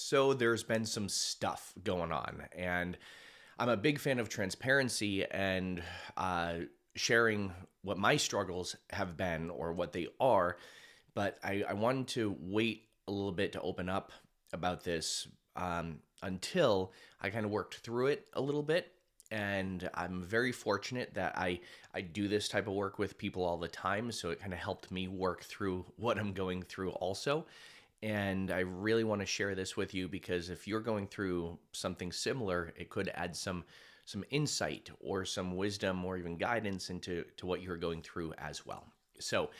So there's been some stuff going on, and I'm a big fan of transparency and sharing what my struggles have been or what they are. But I wanted to wait a little bit to open up about this until I kind of worked through it a little bit. And I'm very fortunate that I do this type of work with people all the time. So it kind of helped me work through what I'm going through also. And I really want to share this with you because if you're going through something similar, it could add some insight or some wisdom or even guidance into what you're going through as well. So,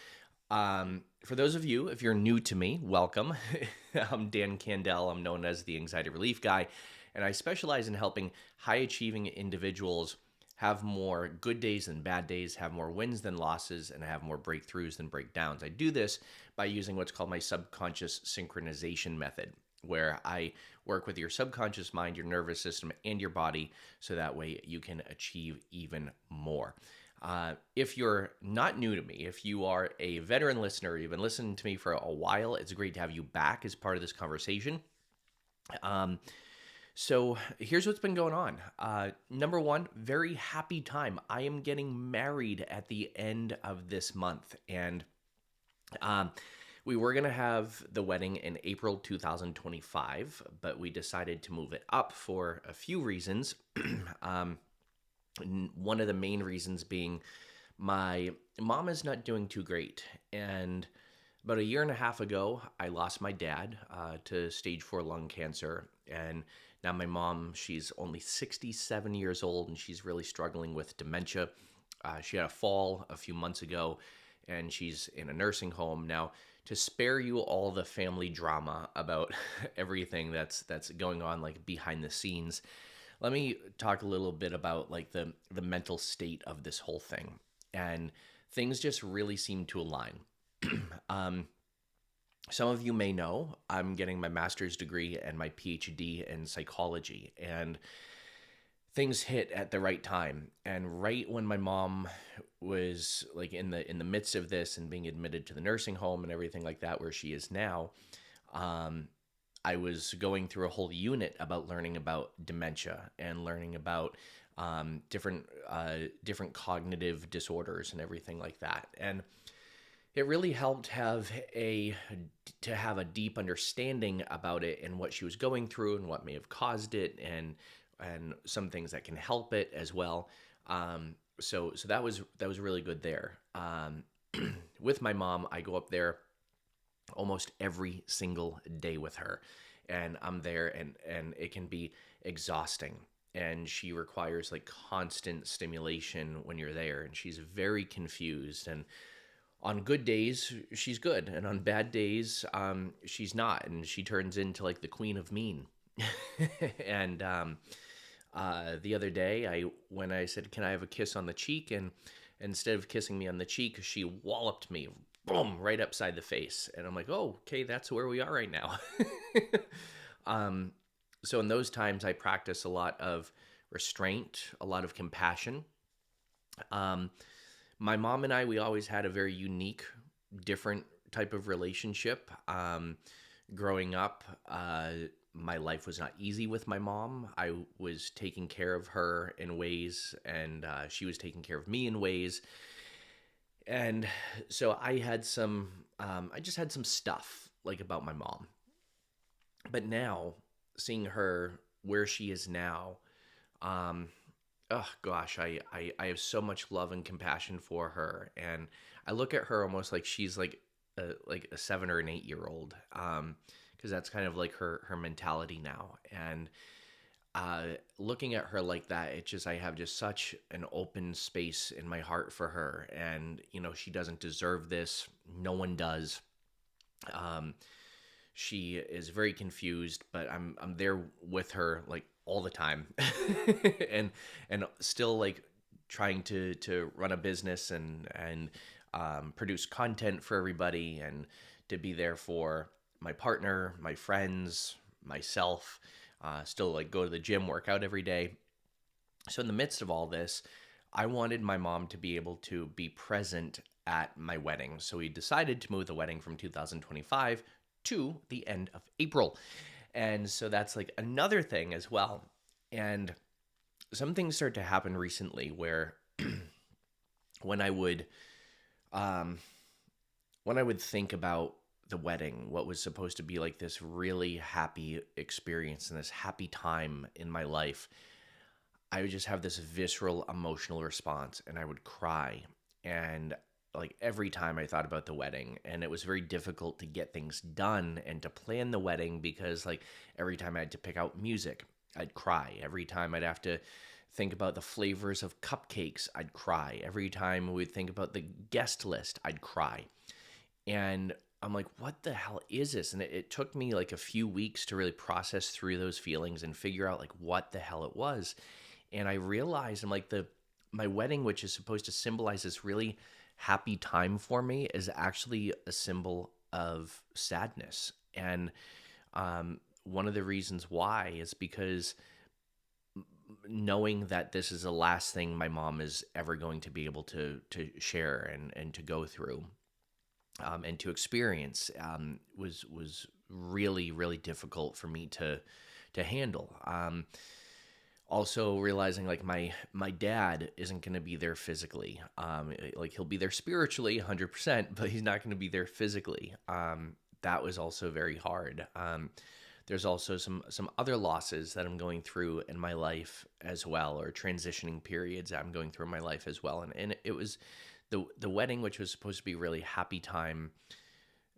for those of you, if you're new to me, welcome. I'm Dan Candell. I'm known as the Anxiety Relief Guy, and I specialize in helping high achieving individuals have more good days than bad days, have more wins than losses, and have more breakthroughs than breakdowns. I do this by using what's called my subconscious synchronization method, where I work with your subconscious mind, your nervous system, and your body so that way you can achieve even more. If you're not new to me, if you are a veteran listener, you've been listening to me for a while, it's great to have you back as part of this conversation. So here's what's been going on. Number one, very happy time. I am getting married at the end of this month. And we were going to have the wedding in April 2025, but we decided to move it up for a few reasons. One of the main reasons being my mom is not doing too great. And about a year and a half ago, I lost my dad to stage 4 lung cancer. And now my mom, she's only 67 years old and she's really struggling with dementia. She had a fall a few months ago and she's in a nursing home. Now, to spare you all the family drama about everything that's going on like behind the scenes, let me talk a little bit about like the mental state of this whole thing. And things just really seem to align. Some of you may know I'm getting my master's degree and my PhD in psychology, and things hit at the right time. And right when my mom was like in the midst of this and being admitted to the nursing home and everything like that, where she is now, I was going through a whole unit about learning about dementia and learning about different cognitive disorders and everything like that. And it really helped to have a deep understanding about it and what she was going through and what may have caused it and some things that can help it as well. So that was really good there. With my mom, I go up there almost every single day with her, and I'm there and it can be exhausting. And she requires like constant stimulation when you're there, and she's very confused. And on good days, she's good, and on bad days, she's not, and she turns into like the queen of mean. And the other day, when I said, "Can I have a kiss on the cheek?" and instead of kissing me on the cheek, she walloped me, boom, right upside the face, and I'm like, "Oh, okay, that's where we are right now." So in those times, I practice a lot of restraint, a lot of compassion. My mom and I, we always had a very unique, different type of relationship. Growing up, my life was not easy with my mom. I was taking care of her in ways, and she was taking care of me in ways. And so I just had some stuff like about my mom. But now, seeing her where she is now, oh gosh, I have so much love and compassion for her, and I look at her almost like she's like a 7 or an 8 year old, because that's kind of like her mentality now. And looking at her like that, I have just such an open space in my heart for her, and she doesn't deserve this. No one does. She is very confused, but I'm there with her like all the time, and still like trying to run a business and produce content for everybody and to be there for my partner, my friends, myself. Still like go to the gym, work out every day. So in the midst of all this, I wanted my mom to be able to be present at my wedding. So we decided to move the wedding from 2025 to the end of April. And so that's like another thing as well. And some things start to happen recently where when I would um when I would think about the wedding, what was supposed to be like this really happy experience and this happy time in my life, I would just have this visceral emotional response and I would cry. And like every time I thought about the wedding, and it was very difficult to get things done and to plan the wedding because like every time I had to pick out music, I'd cry. Every time I'd have to think about the flavors of cupcakes, I'd cry. Every time we'd think about the guest list, I'd cry. And I'm like, what the hell is this? And it took me like a few weeks to really process through those feelings and figure out like what the hell it was. And I realized I'm like my wedding, which is supposed to symbolize this really happy time for me, is actually a symbol of sadness. And one of the reasons why is because knowing that this is the last thing my mom is ever going to be able to share and to go through and to experience was really really difficult for me to handle. Also realizing like my dad isn't going to be there physically. Like he'll be there spiritually 100%, but he's not going to be there physically. That was also very hard. There's also some other losses that I'm going through in my life as well, or transitioning periods that I'm going through in my life as well. And it was the wedding, which was supposed to be a really happy time,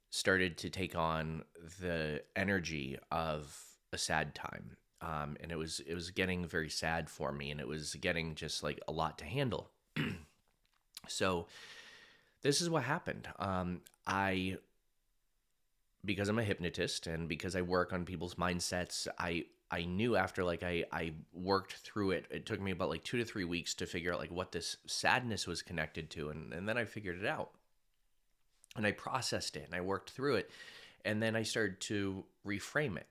started to take on the energy of a sad time. And it was getting very sad for me, and it was getting just like a lot to handle. So this is what happened. I Because I'm a hypnotist and because I work on people's mindsets, I knew after like I worked through it. It took me about like 2 to 3 weeks to figure out like what this sadness was connected to, and then I figured it out. And I processed it and I worked through it. And then I started to reframe it.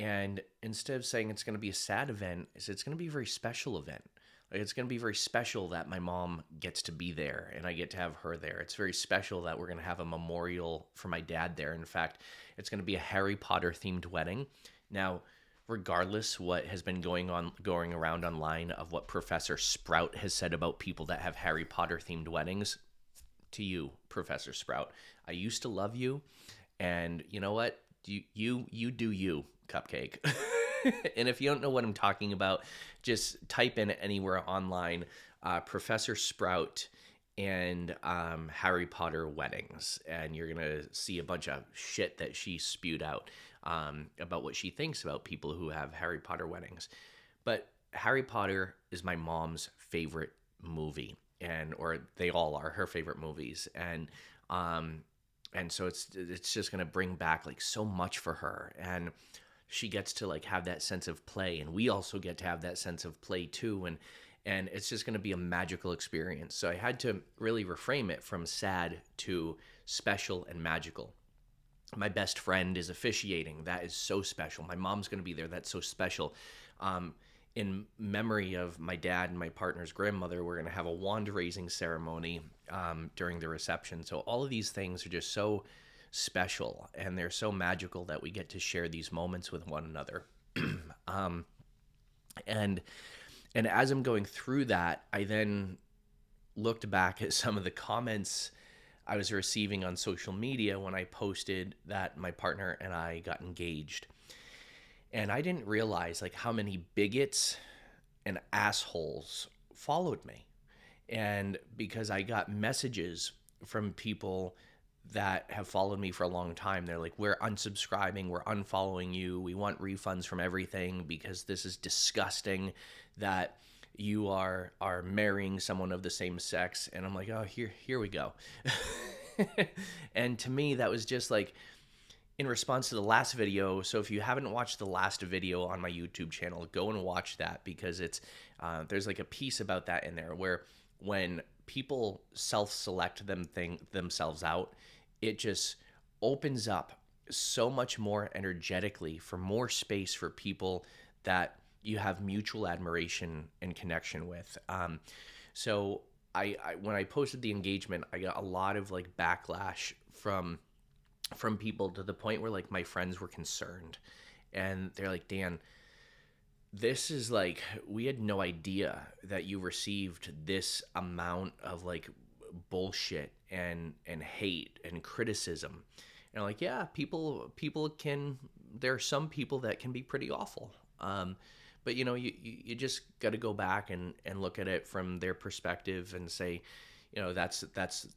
And instead of saying it's going to be a sad event, it's going to be a very special event. Like it's going to be very special that my mom gets to be there and I get to have her there. It's very special that we're going to have a memorial for my dad there. In fact, it's going to be a Harry Potter themed wedding. Now, regardless what has been going around online of what Professor Sprout has said about people that have Harry Potter themed weddings, to you, Professor Sprout, I used to love you, and you know what? You do you, Cupcake. And if you don't know what I'm talking about, just type in anywhere online, Professor Sprout and Harry Potter weddings, and you're gonna see a bunch of shit that she spewed out about what she thinks about people who have Harry Potter weddings. But Harry Potter is my mom's favorite movie, or they all are her favorite movies, and so it's just gonna bring back like so much for her, and she gets to like have that sense of play, and we also get to have that sense of play too, and it's just gonna be a magical experience. So I had to really reframe it from sad to special and magical. My best friend is officiating. That is so special. My mom's going to be there. That's so special. In memory of my dad and my partner's grandmother, we're going to have a wand raising ceremony during the reception. So all of these things are just so special, and they're so magical that we get to share these moments with one another. And as I'm going through that, I then looked back at some of the comments I was receiving on social media when I posted that my partner and I got engaged. And I didn't realize like how many bigots and assholes followed me. And because I got messages from people that have followed me for a long time, they're like, we're unsubscribing, we're unfollowing you, we want refunds from everything because this is disgusting that you are marrying someone of the same sex. And I'm like, oh, here we go. And to me, that was just like in response to the last video. So if you haven't watched the last video on my YouTube channel, go and watch that, because it's there's like a piece about that in there where when people self-select themselves out, it just opens up so much more energetically for more space for people that you have mutual admiration and connection with. So I when I posted the engagement, I got a lot of like backlash from people, to the point where like my friends were concerned. And they're like, Dan, this is like, we had no idea that you received this amount of like bullshit and hate and criticism. And I'm like, yeah, people can, there are some people that can be pretty awful. But you just got to go back and look at it from their perspective and say, that's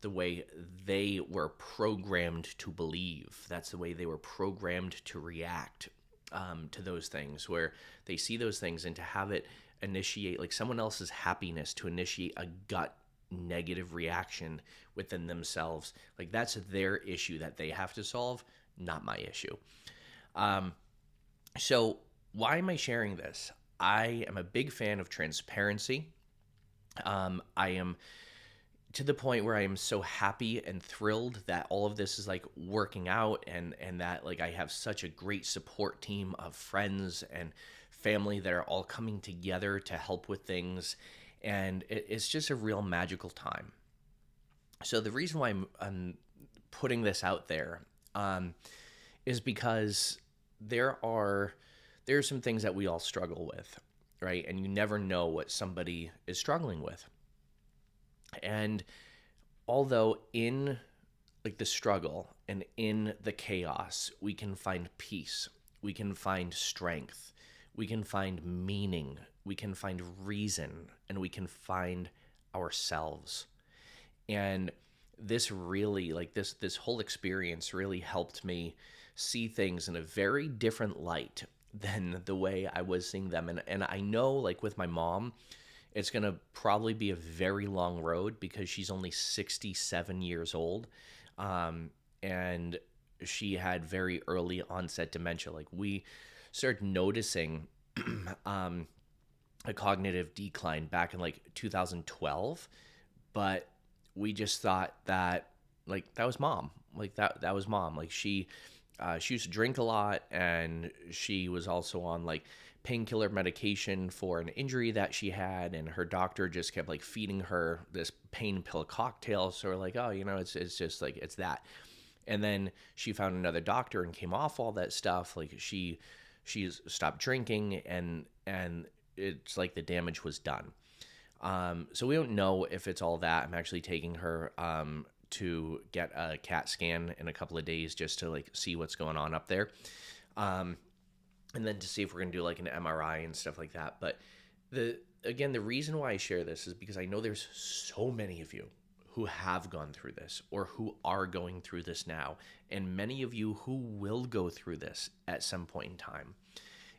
the way they were programmed to believe. That's the way they were programmed to react, to those things, where they see those things, and to have it initiate like someone else's happiness, to initiate a gut negative reaction within themselves. Like, that's their issue that they have to solve, not my issue. So why am I sharing this? I am a big fan of transparency. I am to the point where I am so happy and thrilled that all of this is like working out, and that like I have such a great support team of friends and family that are all coming together to help with things, and it's just a real magical time. So the reason why I'm putting this out there, is because there are some things that we all struggle with, right? And you never know what somebody is struggling with. And although in like the struggle and in the chaos, we can find peace, we can find strength, we can find meaning, we can find reason, and we can find ourselves. And this really, like this whole experience really helped me see things in a very different light than the way I was seeing them. And I know, like with my mom, it's going to probably be a very long road because she's only 67 years old. And she had very early onset dementia. Like, we started noticing a cognitive decline back in like 2012, but we just thought that like that was mom. Like that was mom. Like she used to drink a lot, and she was also on like painkiller medication for an injury that she had, and her doctor just kept like feeding her this pain pill cocktail. So we're like, oh, it's just like it's that. And then she found another doctor and came off all that stuff. Like she's stopped drinking, and it's like the damage was done. So we don't know if it's all that. I'm actually taking her to get a CAT scan in a couple of days just to like see what's going on up there. And then to see if we're going to do like an MRI and stuff like that. But the reason why I share this is because I know there's so many of you who have gone through this or who are going through this now, and many of you who will go through this at some point in time.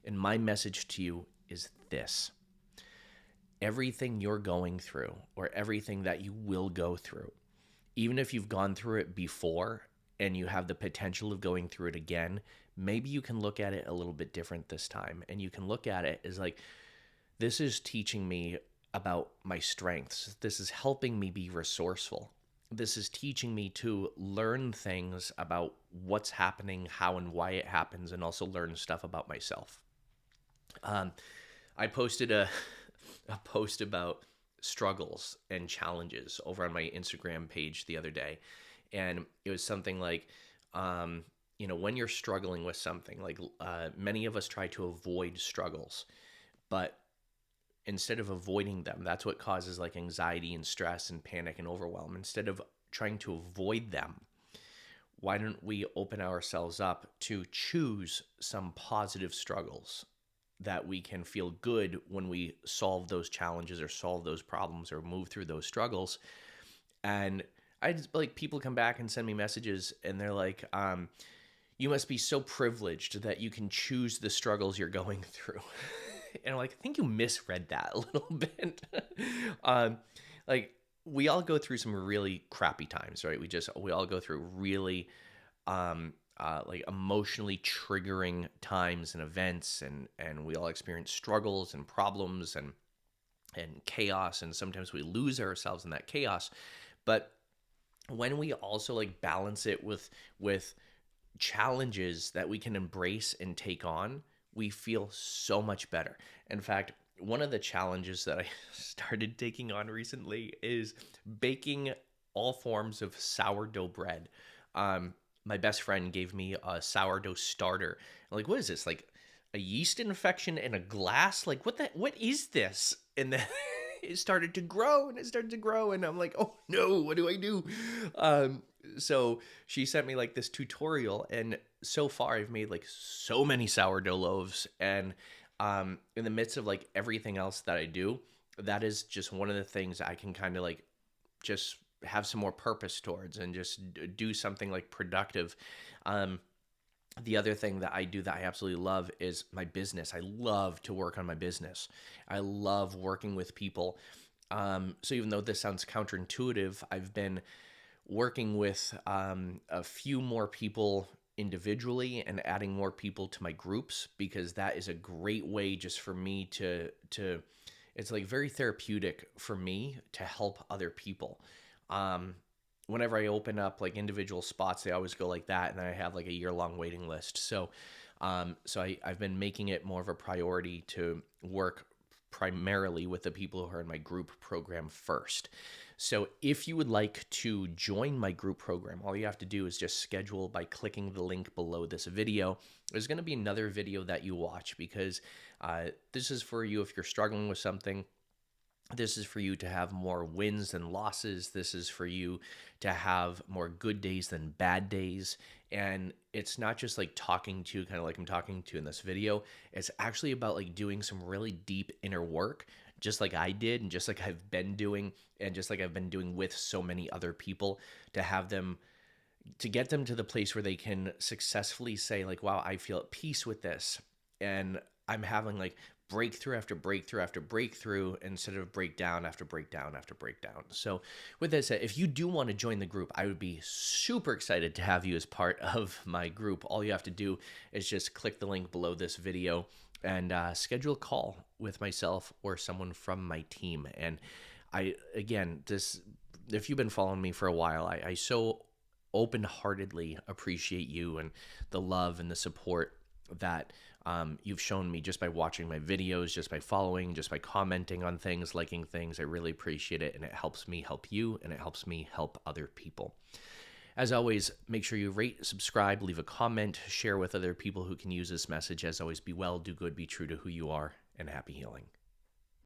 And my message to you is this: everything you're going through, or everything that you will go through, even if you've gone through it before and you have the potential of going through it again, maybe you can look at it a little bit different this time. And you can look at it as like, this is teaching me about my strengths. This is helping me be resourceful. This is teaching me to learn things about what's happening, how and why it happens, and also learn stuff about myself. I posted a post about struggles and challenges over on my Instagram page the other day. And it was something like, when you're struggling with something, like many of us try to avoid struggles, but instead of avoiding them, that's what causes like anxiety and stress and panic and overwhelm. Instead of trying to avoid them, why don't we open ourselves up to choose some positive struggles that we can feel good when we solve those challenges or solve those problems or move through those struggles? And I just, like, people come back and send me messages, and they're like, you must be so privileged that you can choose the struggles you're going through. And I'm like, I think you misread that a little bit. Like, we all go through some really crappy times, right? We all go through really like emotionally triggering times and events, and we all experience struggles and problems and chaos, and sometimes we lose ourselves in that chaos. But when we also like balance it with challenges that we can embrace and take on, we feel so much better. In fact, one of the challenges that I started taking on recently is baking all forms of sourdough bread. My best friend gave me a sourdough starter. I'm like, what is this? Like, a yeast infection in a glass? Like, what is this? And then it started to grow and it started to grow. And I'm like, oh no, what do I do? So she sent me like this tutorial. And so far I've made like so many sourdough loaves. And in the midst of like everything else that I do, that is just one of the things I can kind of like just have some more purpose towards and just do something like productive. The other thing that I do that I absolutely love is my business. I love to work on my business. I love working with people. So even though this sounds counterintuitive, I've been working with a few more people individually and adding more people to my groups, because that is a great way just for me to it's like very therapeutic for me to help other people. Whenever I open up like individual spots, they always go like that, and then I have like a year-long waiting list. So I've been making it more of a priority to work primarily with the people who are in my group program first. So if you would like to join my group program, all you have to do is just schedule by clicking the link below this video. There's going to be another video that you watch, because this is for you if you're struggling with something. This is for you to have more wins than losses. This is for you to have more good days than bad days. And it's not just like talking to, kind of like I'm talking to in this video. It's actually about like doing some really deep inner work, just like I did and just like I've been doing, and just like I've been doing with so many other people, to have them, to get them to the place where they can successfully say like, wow, I feel at peace with this. And I'm having like breakthrough after breakthrough after breakthrough, instead of breakdown after breakdown after breakdown. So with that said, if you do want to join the group, I would be super excited to have you as part of my group. All you have to do is just click the link below this video and schedule a call with myself or someone from my team. And if you've been following me for a while, I so open-heartedly appreciate you and the love and the support that you've shown me just by watching my videos, just by following, just by commenting on things, liking things. I really appreciate it, and it helps me help you, and it helps me help other people. As always, make sure you rate, subscribe, leave a comment, share with other people who can use this message. As always, be well, do good, be true to who you are, and happy healing.